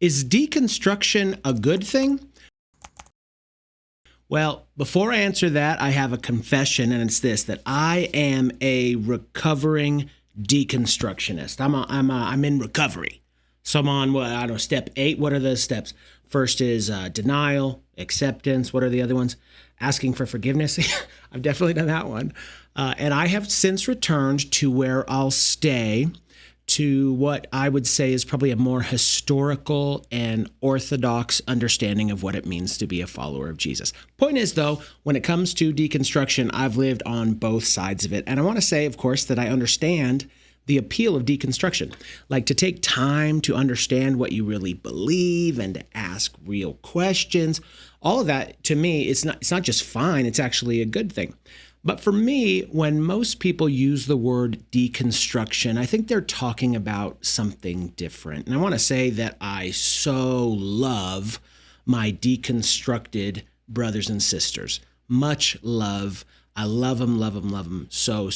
Is deconstruction a good thing? Well, before I answer that, I have a confession, and it's this, that I am a recovering deconstructionist. I'm in recovery. So I'm on, step 8. What are the steps? First is denial, acceptance. What are the other ones? Asking for forgiveness. I've definitely done that one. And I have since returned to where I'll stay, to what I would say is probably a more historical and orthodox understanding of what it means to be a follower of Jesus. Point is, though, when it comes to deconstruction, I've lived on both sides of it. And I want to say, of course, that I understand the appeal of deconstruction, like to take time to understand what you really believe and to ask real questions. All of that, to me, it's not just fine, it's actually a good thing. But for me, when most people use the word deconstruction, I think they're talking about something different. And I want to say that I so love my deconstructed brothers and sisters. Much love. I love them so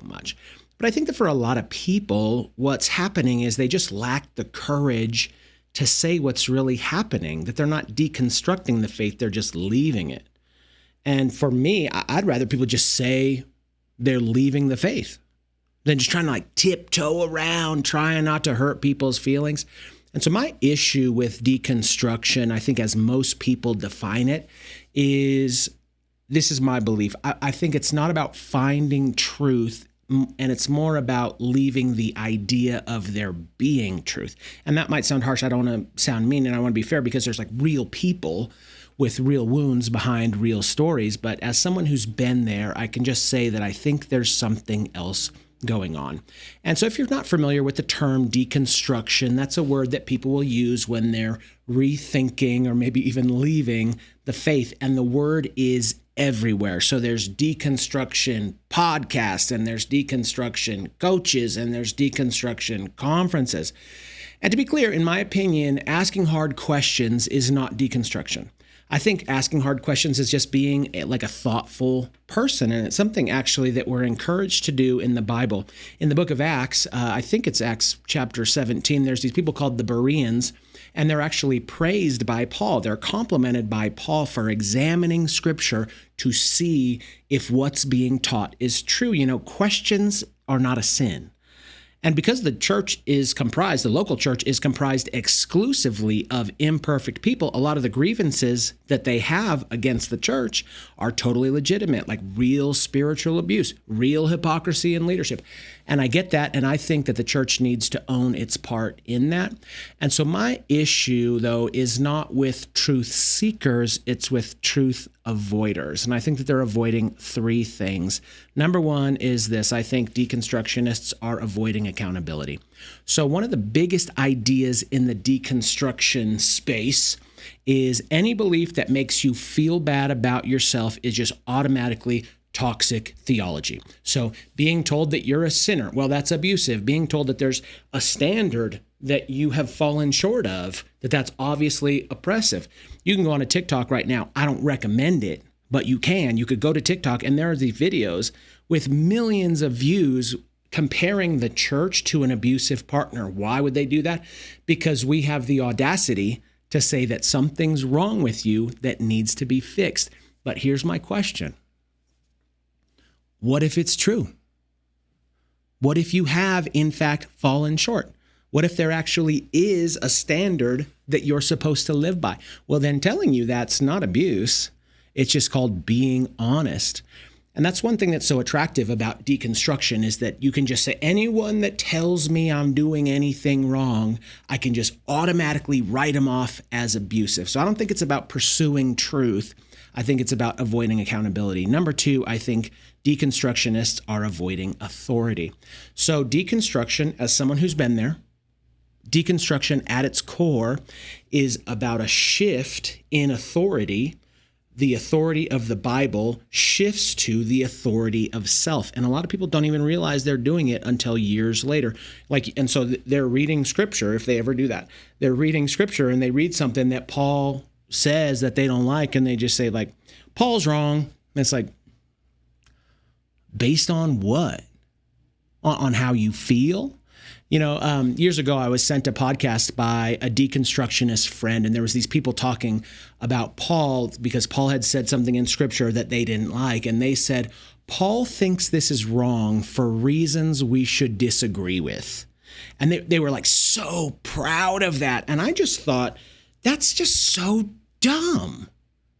much. But I think that for a lot of people, what's happening is they just lack the courage to say what's really happening, that they're not deconstructing the faith, they're just leaving it. And for me, I'd rather people just say they're leaving the faith than just trying to tiptoe around, trying not to hurt people's feelings. And so my issue with deconstruction, I think as most people define it, is, this is my belief. I think it's not about finding truth, and it's more about leaving the idea of there being truth. And that might sound harsh. I don't want to sound mean, and I want to be fair, because there's real people with real wounds behind real stories. But as someone who's been there, I can just say that I think there's something else going on. And so if you're not familiar with the term deconstruction, that's a word that people will use when they're rethinking or maybe even leaving the faith. And the word is everywhere. So there's deconstruction podcasts, and there's deconstruction coaches, and there's deconstruction conferences. And to be clear, in my opinion, asking hard questions is not deconstruction. I think asking hard questions is just being like a thoughtful person. And it's something actually that we're encouraged to do in the Bible. In the book of Acts, I think it's Acts chapter 17, there's these people called the Bereans, and they're actually praised by Paul. They're complimented by Paul for examining scripture to see if what's being taught is true. Questions are not a sin. And because the church is comprised, the local church is comprised exclusively of imperfect people, a lot of the grievances that they have against the church are totally legitimate, like real spiritual abuse, real hypocrisy in leadership. And I get that, and I think that the church needs to own its part in that. And so my issue, though, is not with truth seekers, it's with truth avoiders. And I think that they're avoiding 3 things. Number one is this: I think deconstructionists are avoiding accountability. So one of the biggest ideas in the deconstruction space is any belief that makes you feel bad about yourself is just automatically toxic theology. So being told that you're a sinner, well, that's abusive. Being told that there's a standard that you have fallen short of, that's obviously oppressive. You can go on a TikTok right now. I don't recommend it, but you can. You could go to TikTok, and there are these videos with millions of views comparing the church to an abusive partner. Why would they do that? Because we have the audacity to say that something's wrong with you that needs to be fixed. But here's my question. What if it's true? What if you have, in fact, fallen short? What if there actually is a standard that you're supposed to live by? Well, then telling you that's not abuse. It's just called being honest. And that's one thing that's so attractive about deconstruction, is that you can just say, anyone that tells me I'm doing anything wrong, I can just automatically write them off as abusive. So I don't think it's about pursuing truth. I think it's about avoiding accountability. Number 2, I think deconstructionists are avoiding authority. So deconstruction, as someone who's been there, deconstruction at its core is about a shift in authority. The authority of the Bible shifts to the authority of self. And a lot of people don't even realize they're doing it until years later. And so they're reading scripture, if they ever do that. They're reading scripture and they read something that Paul says that they don't like, and they just say, Paul's wrong. And it's based on what? On how you feel? Years ago, I was sent a podcast by a deconstructionist friend, and there was these people talking about Paul because Paul had said something in Scripture that they didn't like, and they said, Paul thinks this is wrong for reasons we should disagree with. And they were like so proud of that. And I just thought, that's just so dumb,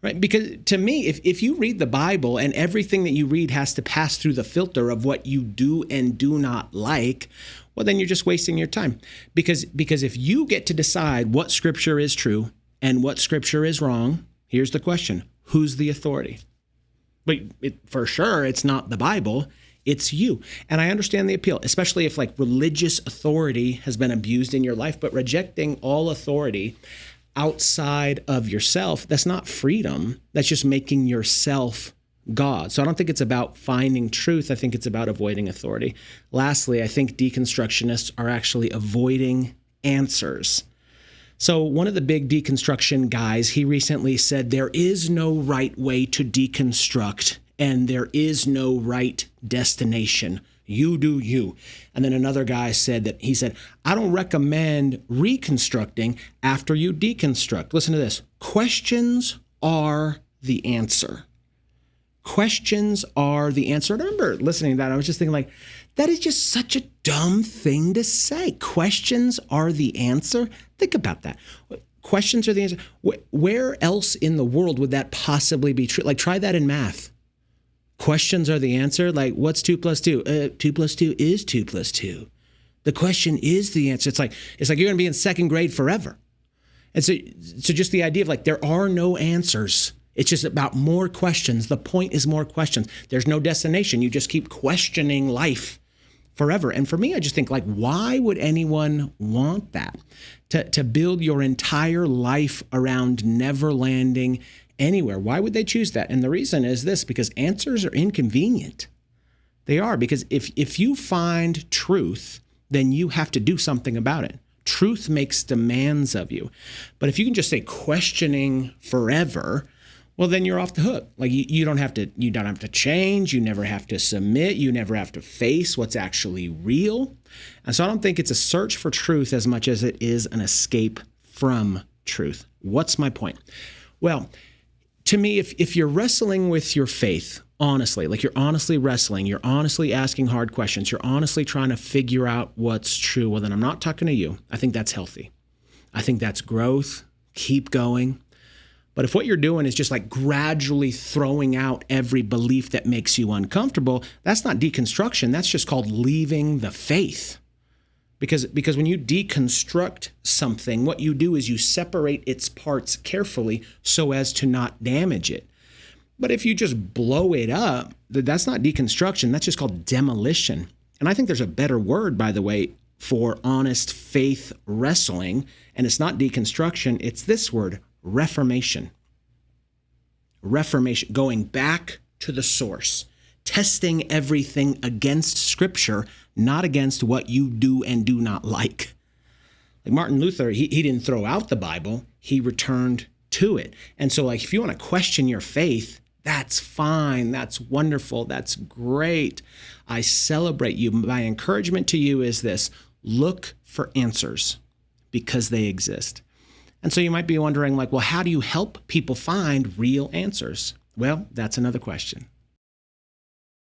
right? Because to me, if you read the Bible and everything that you read has to pass through the filter of what you do and do not like, well, then you're just wasting your time. Because if you get to decide what Scripture is true and what Scripture is wrong, here's the question: who's the authority? But for sure, it's not the Bible. It's you. And I understand the appeal, especially if like religious authority has been abused in your life, but rejecting all authority outside of yourself, that's not freedom. That's just making yourself God. So I don't think it's about finding truth. I think it's about avoiding authority. Lastly, I think deconstructionists are actually avoiding answers. So one of the big deconstruction guys, he recently said there is no right way to deconstruct and there is no right destination. You do you. And then another guy said I don't recommend reconstructing after you deconstruct. Listen to this. Questions are the answer. Questions are the answer. And I remember listening to that. I was just thinking like, that is just such a dumb thing to say. Questions are the answer. Think about that. Questions are the answer. Where else in the world would that possibly be true? Like, try that in math. Questions are the answer. Like, what's 2 + 2? 2 + 2 is 2 + 2. The question is the answer. It's like you're going to be in second grade forever. And so just the idea of like, there are no answers. It's just about more questions. The point is more questions. There's no destination. You just keep questioning life forever. And for me, I just think like, why would anyone want that? To build your entire life around never landing anywhere. Why would they choose that? And the reason is this: because answers are inconvenient. They are, because if you find truth, then you have to do something about it. Truth makes demands of you. But if you can just say questioning forever, well, then you're off the hook. Like you don't have to change. You never have to submit. You never have to face what's actually real. And so I don't think it's a search for truth as much as it is an escape from truth. What's my point? Well, to me, if you're wrestling with your faith, honestly, like you're honestly wrestling, you're honestly asking hard questions, you're honestly trying to figure out what's true, well, then I'm not talking to you. I think that's healthy. I think that's growth. Keep going. But if what you're doing is just like gradually throwing out every belief that makes you uncomfortable, that's not deconstruction. That's just called leaving the faith. Because when you deconstruct something, what you do is you separate its parts carefully so as to not damage it. But if you just blow it up, that's not deconstruction. That's just called demolition. And I think there's a better word, by the way, for honest faith wrestling. And it's not deconstruction. It's this word: reformation. Reformation, going back to the source, testing everything against Scripture, not against what you do and do not like. Like Martin Luther, he didn't throw out the Bible, he returned to it. And so like, if you want to question your faith, that's fine, that's wonderful, that's great. I celebrate you. My encouragement to you is this: look for answers because they exist. And so you might be wondering like, well, how do you help people find real answers? Well, that's another question.